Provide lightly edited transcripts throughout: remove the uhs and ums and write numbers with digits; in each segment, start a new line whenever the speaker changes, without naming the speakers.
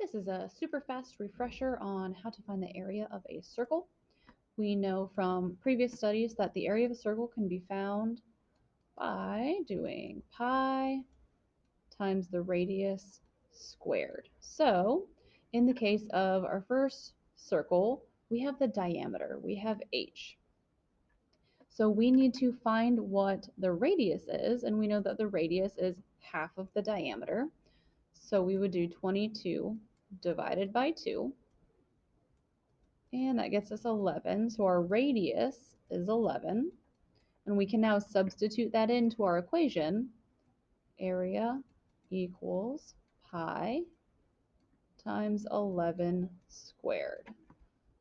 This is a super fast refresher on how to find the area of a circle. We know from previous studies that the area of a circle can be found by doing pi times the radius squared. So in the case of our first circle, we have the diameter, we have h. So we need to find what the radius is, and we know that the radius is half of the diameter. So we would do 22 divided by 2, and that gets us 11. So our radius is 11, and we can now substitute that into our equation. Area equals pi times 11 squared.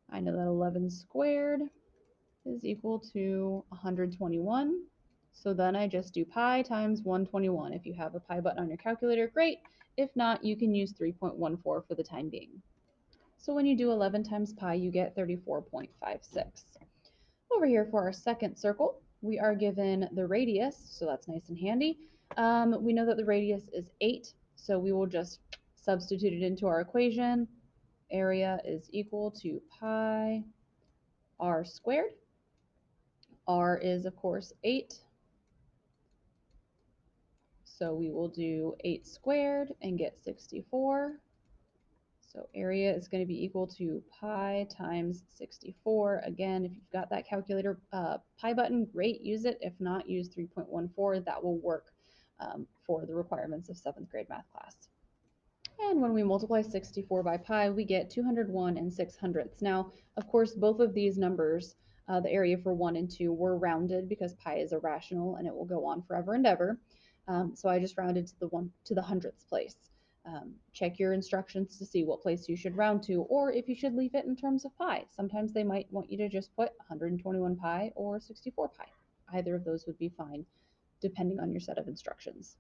I know that 11 squared is equal to 121. So then I just do pi times 121. If you have a pi button on your calculator, great. If not, you can use 3.14 for the time being. So when you do 11 times pi, you get 34.56. Over here for our second circle, we are given the radius, so that's nice and handy. We know that the radius is 8, so we will just substitute it into our equation. Area is equal to pi r squared. R is, of course, 8. So we will do 8 squared and get 64. So area is going to be equal to pi times 64. Again, if you've got that calculator pi button, great, use it. If not, use 3.14. That will work for the requirements of 7th grade math class. And when we multiply 64 by pi, we get 201 and 600ths. Now, of course, both of these numbers, the area for 1 and 2, were rounded because pi is irrational and it will go on forever and ever. So I just rounded to the hundredths place. Check your instructions to see what place you should round to, or if you should leave it in terms of pi. Sometimes they might want you to just put 121 pi or 64 pi. Either of those would be fine, depending on your set of instructions.